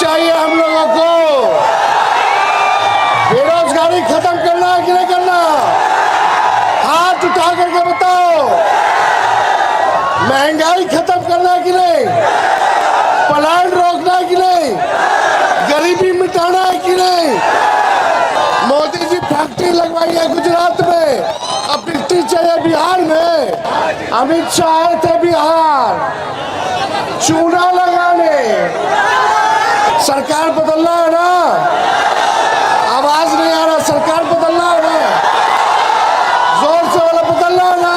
चाहिए हम लोगों को। बेरोजगारी खत्म करना है कि नहीं करना? हाथ उठा करके बताओ। महंगाई खत्म करना है कि नहीं? पलायन रोकना है कि नहीं? गरीबी मिटाना है कि नहीं? मोदी जी फैक्ट्री लगवाई है गुजरात में, अब फैक्ट्री चाहिए बिहार में। अमित शाह आए थे बिहार चूना लगाने। सरकार बदलना है ना? आवाज नहीं आ रहा। सरकार बदलना है ना? जोर से वाला बदलना है ना?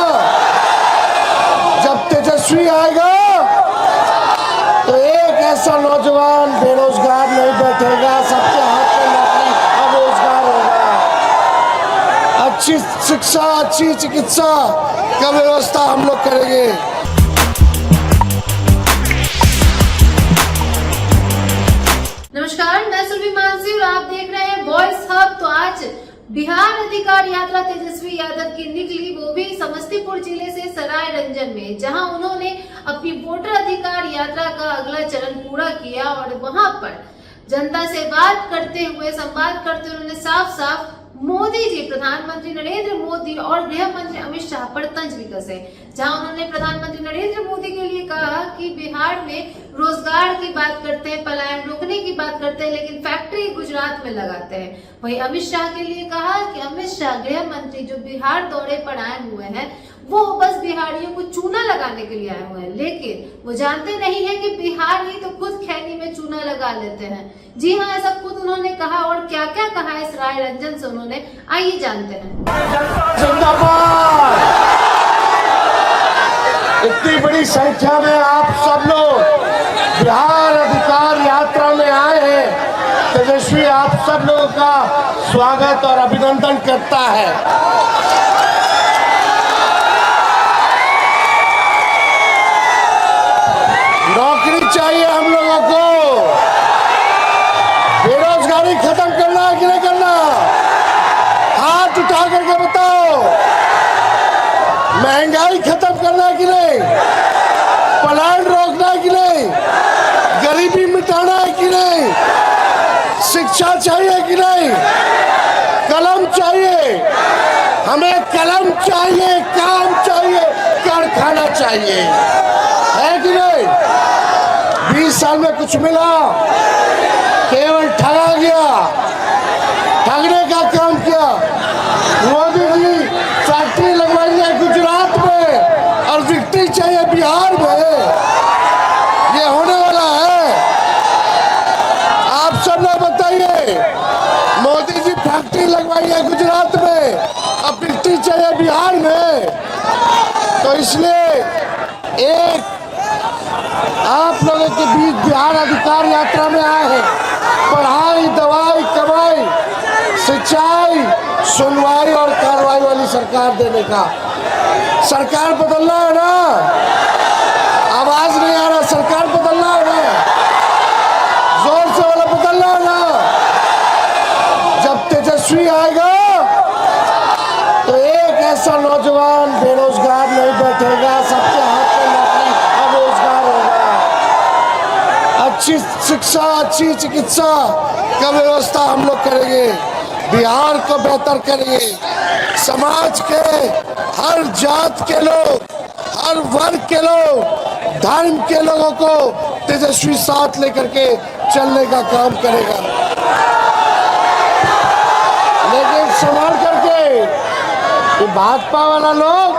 जब तेजस्वी आएगा तो एक ऐसा नौजवान बेरोजगार नहीं बैठेगा, सबके हाथ में नौकरी और रोजगार होगा। अच्छी शिक्षा, अच्छी चिकित्सा का व्यवस्था हम लोग करेंगे। नमस्कार, मैं सुरभि मानसी और आप देख रहे हैं वॉइस हब। तो आज बिहार अधिकार यात्रा तेजस्वी यादव की निकली, वो भी समस्तीपुर जिले से सराय रंजन में, जहां उन्होंने अपनी वोटर अधिकार यात्रा का अगला चरण पूरा किया और वहां पर जनता से बात करते हुए, संवाद करते हुए उन्होंने साफ साफ मोदी जी, प्रधानमंत्री नरेंद्र मोदी और गृह मंत्री अमित शाह पर तंज भी कसे। जहां उन्होंने प्रधानमंत्री नरेंद्र मोदी के लिए कहा कि बिहार में रोजगार की बात करते हैं, पलायन रोकने की बात करते हैं, लेकिन फैक्ट्री गुजरात में लगाते हैं। वहीं अमित शाह के लिए कहा कि अमित शाह गृह मंत्री जो बिहार दौरे पर आए हुए हैं, वो बस बिहारियों को चूना लगाने के लिए आए हुए हैं, लेकिन वो जानते नहीं है कि बिहारी तो खुद खैनी में चूना लगा लेते हैं। जी हाँ, ऐसा खुद उन्होंने कहा और क्या क्या कहा इस राय रंजन से उन्होंने, आइए जानते हैं। इतनी बड़ी संख्या में आप सब लोग बिहार अधिकार यात्रा में आए हैं, तेजस्वी आप सब लोगों का स्वागत और अभिनंदन करता है। नौकरी चाहिए हम लोगों को। बेरोजगारी खत्म करना है कि नहीं करना? हाथ उठा करके बताओ। महंगाई खत्म करना है कि नहीं? पलायन रोकना है कि नहीं? गरीबी मिटाना है कि नहीं? शिक्षा चाहिए कि नहीं? कलम चाहिए, हमें कलम चाहिए, काम चाहिए, कारखाना चाहिए, है कि नहीं? 20 साल में कुछ मिला? केवल ठगा गया, ठगने का काम किया। मोदी जी फैक्ट्री लगवाई है गुजरात में और फैक्ट्री चाहिए बिहार में। ये होने वाला है। आप सब लोग बताइए, मोदी जी फैक्ट्री लगवाई है गुजरात में और फैक्ट्री चाहिए बिहार में। तो इसलिए एक आप लोगों के बीच बिहार अधिकार यात्रा में आए हैं। पढ़ाई, दवाई, कमाई, सिंचाई, सुनवाई और कार्रवाई वाली सरकार देने का। सरकार बदलना है ना? आवाज नहीं आ रहा। सरकार बदलना है ना? जोर से वाला बदलना है ना? जब तेजस्वी आएगा तो एक ऐसा नौजवान बेरोजगार नहीं बैठेगा, सबके हाथ में नौकरी और रोजगार होगा। अच्छी शिक्षा, अच्छी चिकित्सा का व्यवस्था हम लोग करेंगे। बिहार को बेहतर करेंगे। समाज के हर जात के लोग, हर वर्ग के लोग, धर्म के लोगों को तेजस्वी साथ लेकर के चलने का काम करेगा। लेकिन संभाल करके, ये भाजपा वाला लोग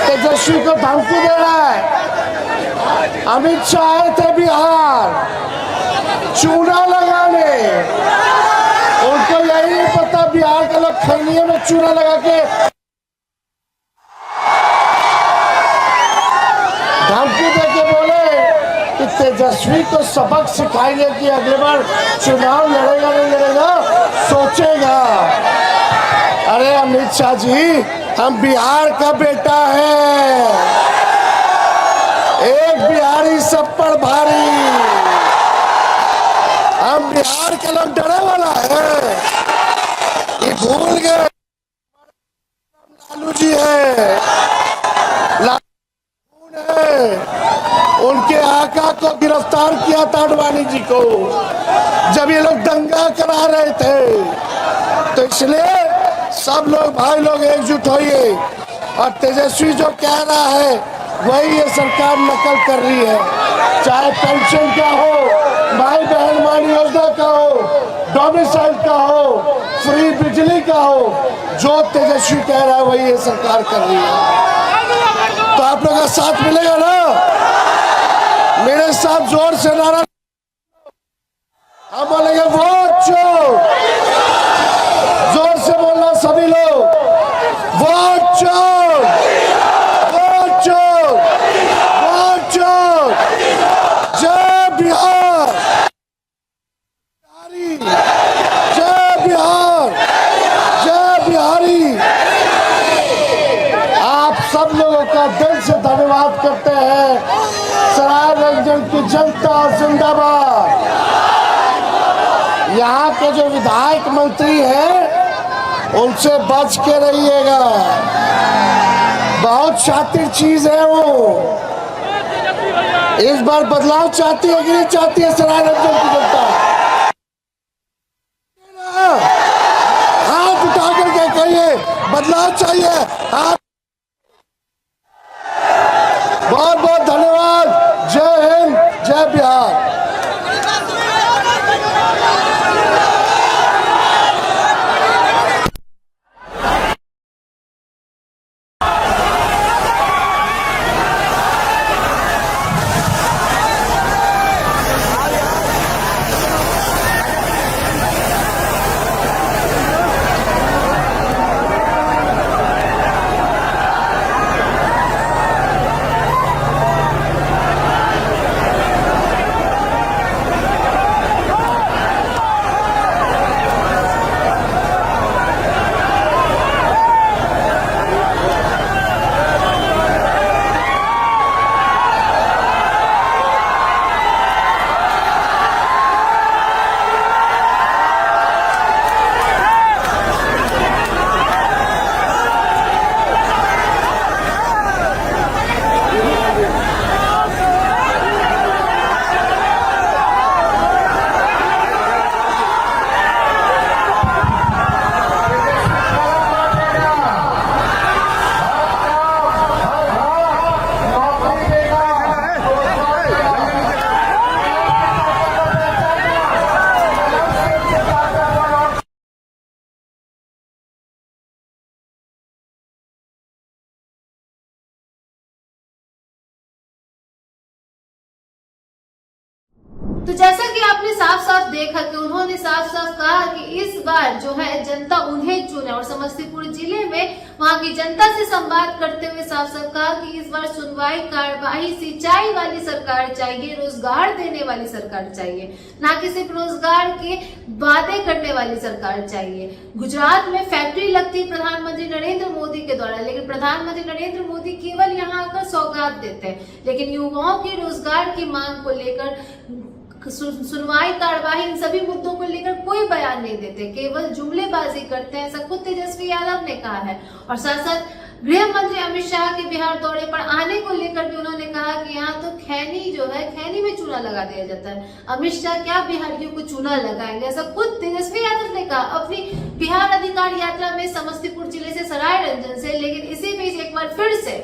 तेजस्वी को धमकी दे रहा है। अमित शाह आए थे बिहार चूना लगाने, उनको यही नहीं पता बिहार के लोग खैनियों में चूना लगा के धमकी दे के बोले कि तेजस्वी को सबक सिखाएंगे कि अगले बार चुनाव लड़ेगा नहीं लड़ेगा, सोचेगा। अरे अमित शाह जी, हम बिहार का बेटा है, एक बिहारी सब पर भारी। हम बिहार के लोग डरे वाला है, ये भूल गए लालू जी है, लालू है। उनके आका को गिरफ्तार किया था आडवाणी जी को, जब ये लोग दंगा करा रहे थे। तो इसलिए सब लोग भाई लोग एकजुट होइए, और तेजस्वी जो कह रहा है वही ये सरकार नकल कर रही है। चाहे पेंशन का हो, भाई बहन मान योजना का हो, डोमिसाइल का हो, फ्री बिजली का हो, जो तेजस्वी कह रहा है वही ये सरकार कर रही है। तो आप लोग का साथ मिलेगा ना? मेरे साथ जोर से नारा हम बोलेंगे वोट चोर, जोर से बोलना सभी लोग, वोट चोर, वोट चोर, वोट चोर। जय बिहार, जय बिहार, जय बिहारी। आप सब लोगों का दिल से धन्यवाद करते हैं। सरायरंजन की जनता जिंदाबाद। यहाँ के जो विधायक मंत्री हैं उनसे बच के रहिएगा, बहुत शातिर चीज है वो। इस बार बदलाव चाहती है कि नहीं चाहती है सरायरंजन की जनता? हाथ उठा करके कहिए बदलाव चाहिए। हाथ, बहुत बहुत धन्यवाद। जय हिंद, जय बिहार। तो जैसा कि आपने साफ साफ देखा कि उन्होंने साफ साफ कहा कि इस बार जो है जनता उन्हें चुने, और समस्तीपुर जिले में वहां की जनता से संवाद करते हुए साफ साफ कहा कि इस बार सुनवाई कार्यवाही सिंचाई वाली सरकार चाहिए, रोजगार देने वाली सरकार चाहिए, ना कि सिर्फ रोजगार के वादे करने वाली सरकार चाहिए। गुजरात में फैक्ट्री लगती प्रधानमंत्री नरेंद्र मोदी के द्वारा, लेकिन प्रधानमंत्री नरेंद्र मोदी केवल यहाँ आकर सौगात देते हैं, लेकिन युवाओं के रोजगार की मांग को लेकर सुनवाई कार्यवाही इन सभी मुद्दों को लेकर कोई बयान नहीं देते, केवल जुमलेबाजी करते हैं। ऐसा खुद तेजस्वी यादव ने कहा है। और साथ साथ गृह मंत्री अमित शाह के बिहार दौरे पर आने को लेकर भी उन्होंने कहा कि यहाँ तो खैनी जो है, खैनी में चूना लगा दिया जाता है। अमित शाह क्या बिहारियों को चूना लगाएंगे, ऐसा खुद तेजस्वी यादव ने कहा अपनी बिहार अधिकार यात्रा में समस्तीपुर जिले से सरायरंजन से। लेकिन इसी बीच एक बार फिर से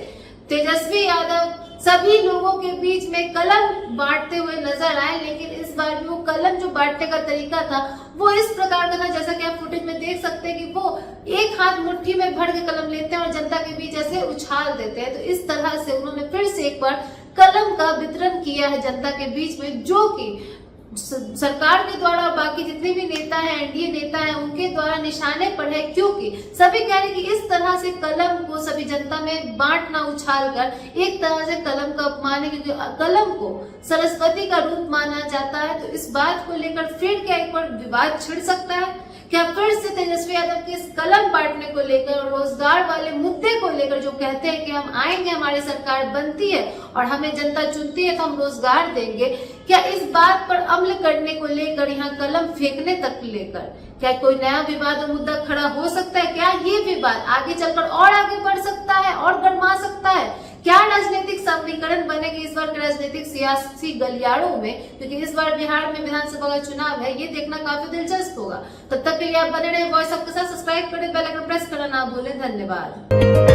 तेजस्वी यादव सभी लोगों के बीच में कलम बांटते हुए नजर आए, लेकिन इस बार भी वो कलम जो बांटने का तरीका था वो इस प्रकार का था, जैसा कि आप फुटेज में देख सकते हैं कि वो एक हाथ मुट्ठी में भर के कलम लेते हैं और जनता के बीच ऐसे उछाल देते हैं। तो इस तरह से उन्होंने फिर से एक बार कलम का वितरण किया है जनता के बीच में, जो कि सरकार के द्वारा और बाकी जितने भी नेता हैं, एनडीए नेता हैं, उनके द्वारा निशाने पर है, क्योंकि सभी कह रहे हैं कि इस तरह से कलम को सभी जनता में बांटना, उछाल कर एक तरह से कलम का अपमान है, क्योंकि कलम को सरस्वती का रूप माना जाता है। तो इस बात को लेकर फिर क्या एक बार विवाद छिड़ सकता है? क्या फिर से तेजस्वी यादव के इस कलम बांटने को लेकर और रोजगार वाले मुद्दे को लेकर, जो कहते हैं कि हम आएंगे, हमारी सरकार बनती है और हमें जनता चुनती है तो हम रोजगार देंगे, क्या इस बात पर अमल करने को लेकर, यहाँ कलम फेंकने तक लेकर क्या कोई नया विवाद और मुद्दा खड़ा हो सकता है? क्या ये विवाद आगे चलकर और आगे बढ़ सकता है और गरमा सकता है? क्या राजनीतिक समीकरण बनेगी इस बार के राजनीतिक सियासी गलियारों में, क्योंकि इस बार बिहार में विधानसभा का चुनाव है, ये देखना काफी दिलचस्प होगा। तब तक के लिए आप बने रहे वॉइस ऑफ के साथ, सब्सक्राइब करें, बेल आइकन प्रेस करना ना भूलें। धन्यवाद।